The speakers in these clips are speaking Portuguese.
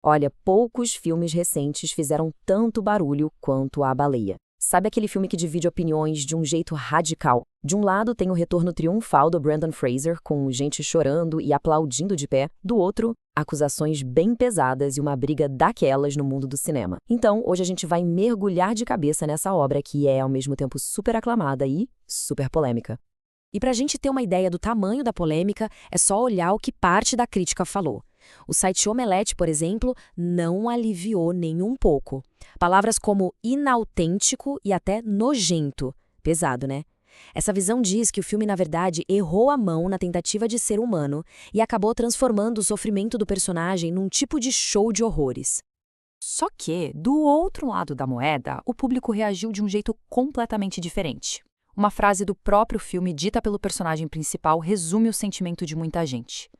Olha, poucos filmes recentes fizeram tanto barulho quanto A Baleia. Sabe aquele filme que divide opiniões de um jeito radical? De um lado tem o retorno triunfal do Brendan Fraser, com gente chorando e aplaudindo de pé. Do outro, acusações bem pesadas e uma briga daquelas no mundo do cinema. Então, hoje a gente vai mergulhar de cabeça nessa obra que é, ao mesmo tempo, super aclamada e super polêmica. E para a gente ter uma ideia do tamanho da polêmica, é só olhar o que parte da crítica falou. O site Omelete, por exemplo, não aliviou nem um pouco. Palavras como inautêntico e até nojento. Pesado, né? Essa visão diz que o filme, na verdade, errou a mão na tentativa de ser humano e acabou transformando o sofrimento do personagem num tipo de show de horrores. Só que, do outro lado da moeda, o público reagiu de um jeito completamente diferente. Uma frase do próprio filme dita pelo personagem principal resume o sentimento de muita gente.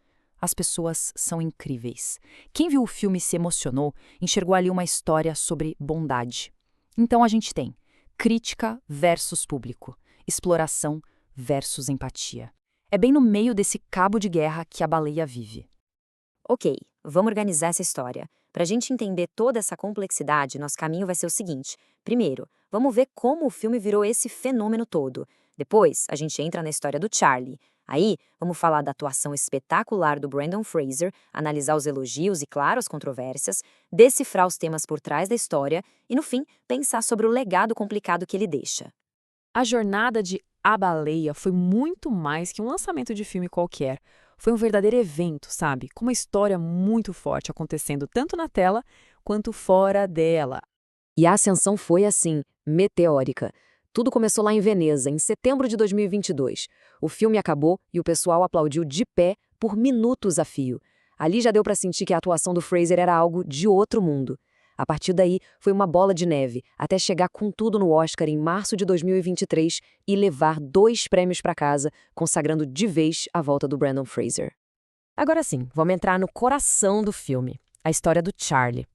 As pessoas são incríveis. Quem viu o filme e se emocionou, enxergou ali uma história sobre bondade. Então a gente tem crítica versus público, exploração versus empatia. É bem no meio desse cabo de guerra que A Baleia vive. Ok, vamos organizar essa história. Para a gente entender toda essa complexidade, nosso caminho vai ser o seguinte. Primeiro, vamos ver como o filme virou esse fenômeno todo. Depois, a gente entra na história do Charlie. Aí, vamos falar da atuação espetacular do Brendan Fraser, analisar os elogios e, claro, as controvérsias, decifrar os temas por trás da história e, no fim, pensar sobre o legado complicado que ele deixa. A jornada de A Baleia foi muito mais que um lançamento de filme qualquer. Foi um verdadeiro evento, sabe? Com uma história muito forte acontecendo tanto na tela quanto fora dela. E a ascensão foi assim, meteórica. Tudo começou lá em Veneza, em setembro de 2022. O filme acabou e o pessoal aplaudiu de pé por minutos a fio. Ali já deu para sentir que a atuação do Fraser era algo de outro mundo. A partir daí, foi uma bola de neve, até chegar com tudo no Oscar em março de 2023 e levar 2 prêmios para casa, consagrando de vez a volta do Brendan Fraser. Agora sim, vamos entrar no coração do filme, a história do Charlie.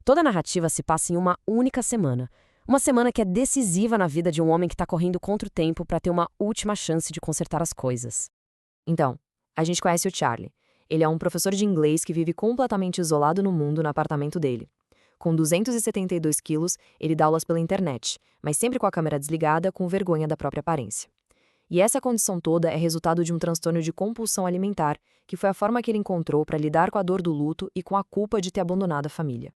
Toda a narrativa se passa em uma única semana. Uma semana que é decisiva na vida de um homem que está correndo contra o tempo para ter uma última chance de consertar as coisas. Então, a gente conhece o Charlie. Ele é um professor de inglês que vive completamente isolado no mundo no apartamento dele. Com 272 quilos, ele dá aulas pela internet, mas sempre com a câmera desligada, com vergonha da própria aparência. E essa condição toda é resultado de um transtorno de compulsão alimentar, que foi a forma que ele encontrou para lidar com a dor do luto e com a culpa de ter abandonado a família.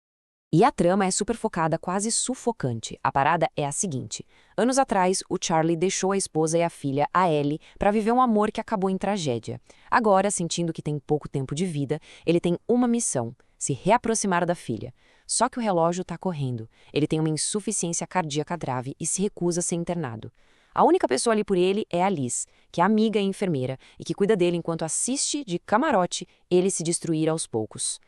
E a trama é super focada, quase sufocante. A parada é a seguinte. Anos atrás, o Charlie deixou a esposa e a filha, a Ellie, para viver um amor que acabou em tragédia. Agora, sentindo que tem pouco tempo de vida, ele tem uma missão: se reaproximar da filha. Só que o relógio está correndo. Ele tem uma insuficiência cardíaca grave e se recusa a ser internado. A única pessoa ali por ele é a Liz, que é amiga e enfermeira e que cuida dele enquanto assiste de camarote ele se destruir aos poucos.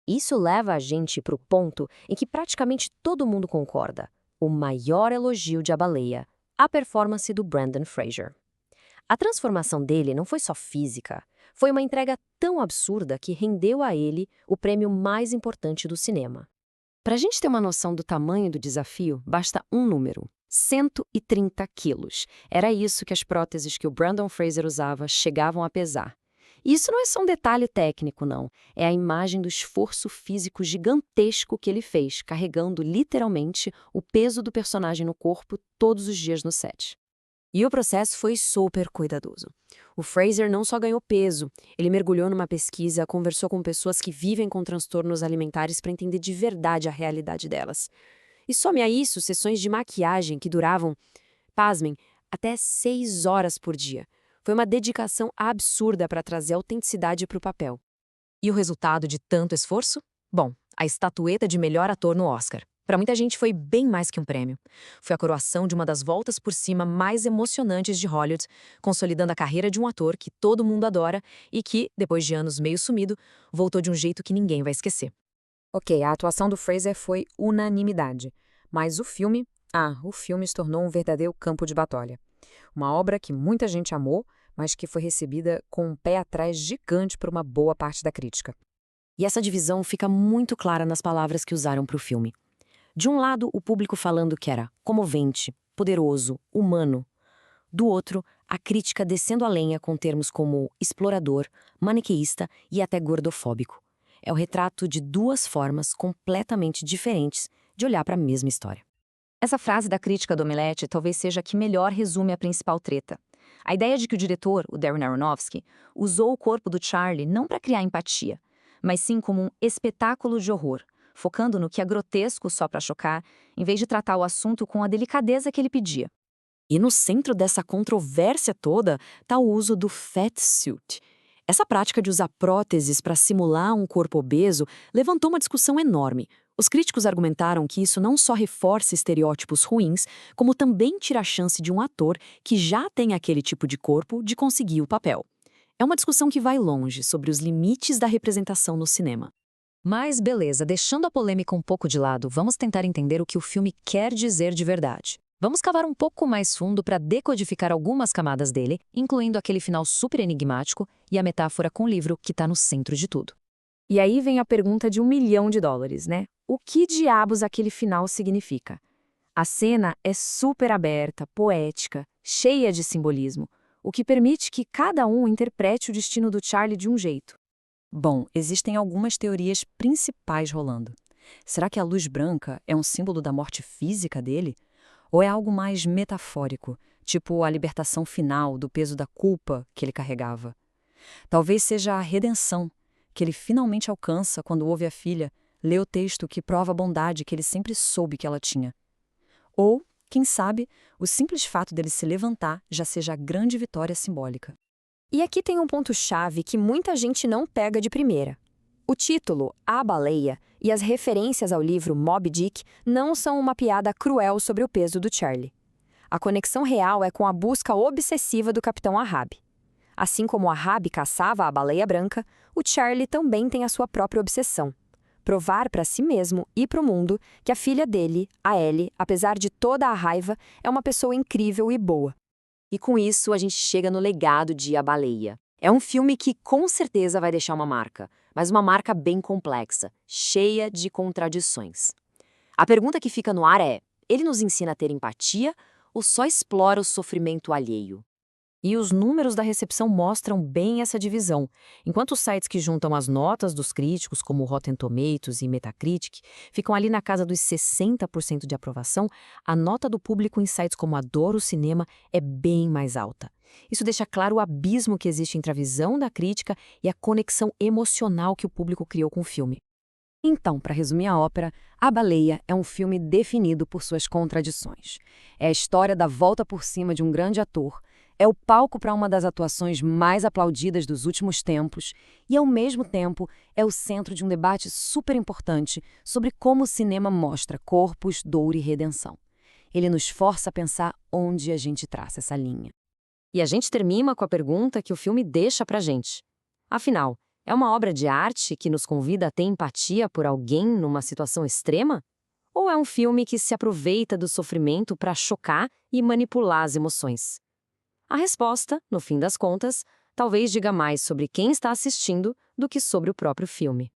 Isso leva a gente para o ponto em que praticamente todo mundo concorda. O maior elogio de A Baleia, a performance do Brendan Fraser. A transformação dele não foi só física, foi uma entrega tão absurda que rendeu a ele o prêmio mais importante do cinema. Para a gente ter uma noção do tamanho do desafio, basta um número: 130 quilos. Era isso que as próteses que o Brendan Fraser usava chegavam a pesar. E isso não é só um detalhe técnico, não. É a imagem do esforço físico gigantesco que ele fez, carregando literalmente o peso do personagem no corpo todos os dias no set. E o processo foi super cuidadoso. O Fraser não só ganhou peso, ele mergulhou numa pesquisa, conversou com pessoas que vivem com transtornos alimentares para entender de verdade a realidade delas. E some a isso sessões de maquiagem que duravam, pasmem, até 6 horas por dia. Foi uma dedicação absurda para trazer autenticidade para o papel. E o resultado de tanto esforço? Bom, a estatueta de melhor ator no Oscar. Para muita gente foi bem mais que um prêmio. Foi a coroação de uma das voltas por cima mais emocionantes de Hollywood, consolidando a carreira de um ator que todo mundo adora e que, depois de anos meio sumido, voltou de um jeito que ninguém vai esquecer. Ok, a atuação do Fraser foi unanimidade. Mas o filme se tornou um verdadeiro campo de batalha. Uma obra que muita gente amou, mas que foi recebida com um pé atrás gigante por uma boa parte da crítica. E essa divisão fica muito clara nas palavras que usaram para o filme. De um lado, o público falando que era comovente, poderoso, humano. Do outro, a crítica descendo a lenha com termos como explorador, maniqueísta e até gordofóbico. É o retrato de duas formas completamente diferentes de olhar para a mesma história. Essa frase da crítica do Omelete talvez seja a que melhor resume a principal treta. A ideia de que o diretor, o Darren Aronofsky, usou o corpo do Charlie não para criar empatia, mas sim como um espetáculo de horror, focando no que é grotesco só para chocar, em vez de tratar o assunto com a delicadeza que ele pedia. E no centro dessa controvérsia toda está o uso do fat suit. Essa prática de usar próteses para simular um corpo obeso levantou uma discussão enorme. Os críticos argumentaram que isso não só reforça estereótipos ruins, como também tira a chance de um ator que já tem aquele tipo de corpo de conseguir o papel. É uma discussão que vai longe sobre os limites da representação no cinema. Mas beleza, deixando a polêmica um pouco de lado, vamos tentar entender o que o filme quer dizer de verdade. Vamos cavar um pouco mais fundo para decodificar algumas camadas dele, incluindo aquele final super enigmático e a metáfora com o livro que está no centro de tudo. E aí vem a pergunta de $1 milhão, né? O que diabos aquele final significa? A cena é super aberta, poética, cheia de simbolismo, o que permite que cada um interprete o destino do Charlie de um jeito. Bom, existem algumas teorias principais rolando. Será que a luz branca é um símbolo da morte física dele? Ou é algo mais metafórico, tipo a libertação final do peso da culpa que ele carregava? Talvez seja a redenção, que ele finalmente alcança quando ouve a filha ler o texto que prova a bondade que ele sempre soube que ela tinha. Ou, quem sabe, o simples fato dele se levantar já seja a grande vitória simbólica. E aqui tem um ponto-chave que muita gente não pega de primeira. O título, A Baleia, e as referências ao livro Moby Dick não são uma piada cruel sobre o peso do Charlie. A conexão real é com a busca obsessiva do Capitão Ahab. Assim como Ahab caçava a baleia branca, o Charlie também tem a sua própria obsessão. Provar para si mesmo e para o mundo que a filha dele, a Ellie, apesar de toda a raiva, é uma pessoa incrível e boa. E com isso a gente chega no legado de A Baleia. É um filme que com certeza vai deixar uma marca, mas uma marca bem complexa, cheia de contradições. A pergunta que fica no ar é: ele nos ensina a ter empatia ou só explora o sofrimento alheio? E os números da recepção mostram bem essa divisão. Enquanto os sites que juntam as notas dos críticos, como Rotten Tomatoes e Metacritic, ficam ali na casa dos 60% de aprovação, a nota do público em sites como Adoro Cinema é bem mais alta. Isso deixa claro o abismo que existe entre a visão da crítica e a conexão emocional que o público criou com o filme. Então, para resumir a ópera, A Baleia é um filme definido por suas contradições. É a história da volta por cima de um grande ator, é o palco para uma das atuações mais aplaudidas dos últimos tempos e, ao mesmo tempo, é o centro de um debate super importante sobre como o cinema mostra corpos, dor e redenção. Ele nos força a pensar onde a gente traça essa linha. E a gente termina com a pergunta que o filme deixa pra gente. Afinal, é uma obra de arte que nos convida a ter empatia por alguém numa situação extrema? Ou é um filme que se aproveita do sofrimento para chocar e manipular as emoções? A resposta, no fim das contas, talvez diga mais sobre quem está assistindo do que sobre o próprio filme.